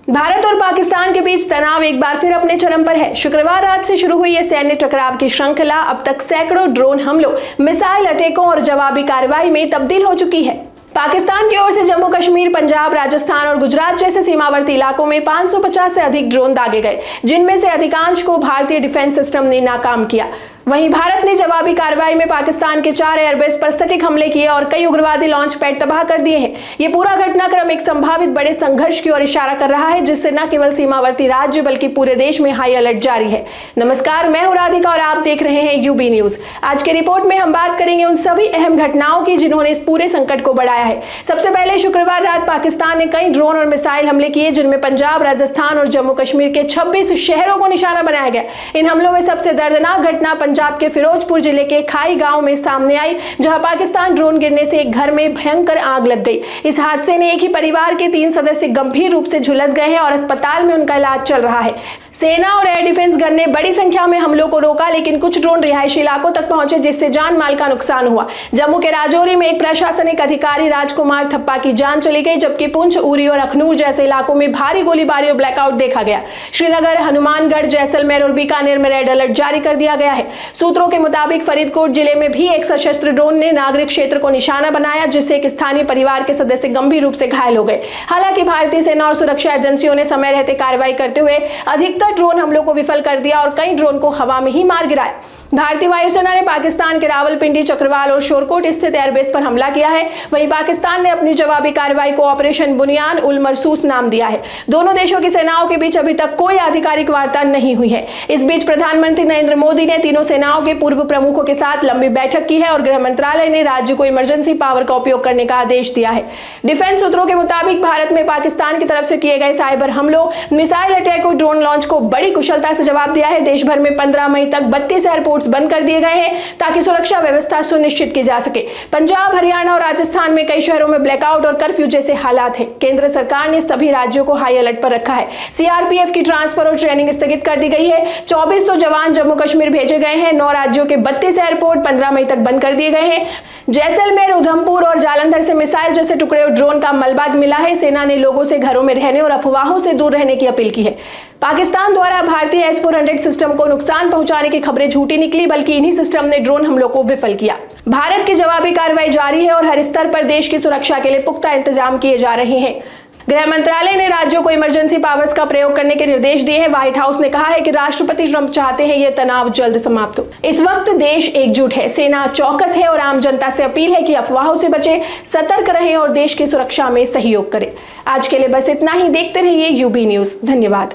भारत और पाकिस्तान के बीच तनाव एक बार फिर अपने चरम पर है। शुक्रवार रात से शुरू हुई ये सैन्य टकराव की श्रृंखला अब तक सैकड़ों ड्रोन हमलों, मिसाइल अटैकों और जवाबी कार्रवाई में तब्दील हो चुकी है। पाकिस्तान की ओर से जम्मू कश्मीर, पंजाब, राजस्थान और गुजरात जैसे सीमावर्ती इलाकों में 550 से अधिक ड्रोन दागे गए, जिनमें से अधिकांश को भारतीय डिफेंस सिस्टम ने नाकाम किया। वहीं भारत ने जवाबी कार्रवाई में पाकिस्तान के 4 एयरबेस पर सटीक हमले किए और कई उग्रवादी लॉन्च पैड तबाह कर दिए हैं। ये पूरा घटनाक्रम एक संभावित बड़े संघर्ष की ओर इशारा कर रहा है, जिससे न केवल सीमावर्ती राज्य बल्कि पूरे देश में हाई अलर्ट जारी है। नमस्कार, मैं हूं राधिका और आप देख रहे हैं यूबी न्यूज। आज के रिपोर्ट में हम बात करेंगे उन सभी अहम घटनाओं की जिन्होंने इस पूरे संकट को बढ़ाया है। सबसे पहले शुक्रवार रात पाकिस्तान ने कई ड्रोन और मिसाइल हमले किए, जिनमें पंजाब, राजस्थान और जम्मू कश्मीर के 26 शहरों को निशाना बनाया गया। इन हमलों में सबसे दर्दनाक घटना पंजाब के फिरोजपुर जिले के खाई गांव में सामने आई, जहां पाकिस्तान ड्रोन गिरने से एक घर में भयंकर आग लग गई। इस हादसे ने एक ही परिवार के 3 सदस्य गंभीर रूप से झुलस गए हैं और अस्पताल में उनका इलाज चल रहा है। सेना और एयर डिफेंस गन ने बड़ी संख्या में हमलों को रोका, लेकिन कुछ ड्रोन रिहायशी इलाकों तक पहुंचे, जिससे जान माल का नुकसान हुआ। जम्मू के राजौरी में एक प्रशासनिक अधिकारी राजकुमार थप्पा की जान चली गई, जबकि पुंछ, उरी और अखनूर जैसे इलाकों में भारी गोलीबारी और ब्लैकआउट देखा गया। श्रीनगर, हनुमानगढ़, जैसलमेर और बीकानेर में रेड अलर्ट जारी कर दिया गया है। सूत्रों के मुताबिक फरीदकोट जिले में भी एक सशस्त्र ड्रोन ने नागरिक क्षेत्र को निशाना बनाया, जिससे एक स्थानीय परिवार के सदस्य गंभीर रूप से घायल हो गए। हालांकि भारतीय सेना और सुरक्षा एजेंसियों ने समय रहते कार्रवाई करते हुए अधिकतर ड्रोन हमलों को विफल कर दिया और कई ड्रोन को हवा में ही मार गिराया। भारतीय वायुसेना ने पाकिस्तान के रावलपिंडी, चक्रवाल और शोरकोट स्थित एयरबेस पर हमला किया है। वहीं पाकिस्तान ने अपनी जवाबी कार्रवाई को ऑपरेशन बुनियान उल मरसूस नाम दिया है। दोनों देशों की सेनाओं के बीच अभी तक कोई आधिकारिक वार्ता नहीं हुई है। इस बीच प्रधानमंत्री नरेंद्र मोदी ने तीनों सेनाओं के पूर्व प्रमुखों के साथ लंबी बैठक की है और गृह मंत्रालय ने राज्य को इमरजेंसी पावर का उपयोग करने का आदेश दिया है। डिफेंस सूत्रों के मुताबिक भारत में पाकिस्तान की तरफ से किए गए साइबर हमलों, मिसाइल अटैक और ड्रोन लॉन्च को बड़ी कुशलता से जवाब दिया है। देश भर में 15 मई तक 32 एयरपोर्ट्स बंद कर दिए गए हैं, ताकि सुरक्षा व्यवस्था सुनिश्चित की जा सके। पंजाब, हरियाणा और राजस्थान में कई शहरों में ब्लैकआउट और कर्फ्यू जैसे हालात हैं। केंद्र सरकार ने सभी राज्यों को हाई अलर्ट पर रखा है। सीआरपीएफ की ट्रांसफर और ट्रेनिंग स्थगित कर दी गई है। 2400 जवान जम्मू कश्मीर भेजे गए हैं। 9 राज्यों के 32 एयरपोर्ट 15 मई तक बंद कर दिए गए हैं। जैसलमेर, उधमपुर और जालंधर से मिसाइल जैसे टुकड़े और ड्रोन का मलबा मिला है। सेना ने लोगों से घरों में रहने और अफवाहों से दूर रहने की अपील की है। पाकिस्तान द्वारा भारतीय S-400 सिस्टम को नुकसान पहुंचाने की खबरें झूठी निकली, बल्कि इन्हीं सिस्टम ने ड्रोन हमलों को विफल किया। भारत की जवाबी कार्रवाई जारी है और हर स्तर पर देश की सुरक्षा के लिए पुख्ता इंतजाम किए जा रहे हैं। गृह मंत्रालय ने राज्यों को इमरजेंसी पावर्स का प्रयोग करने के निर्देश दिए हैं। व्हाइट हाउस ने कहा है कि राष्ट्रपति ट्रंप चाहते हैं ये तनाव जल्द समाप्त हो। इस वक्त देश एकजुट है, सेना चौकस है और आम जनता से अपील है कि अफवाहों से बचे, सतर्क रहें और देश की सुरक्षा में सहयोग करें। आज के लिए बस इतना ही। देखते रहिए यूबी न्यूज। धन्यवाद।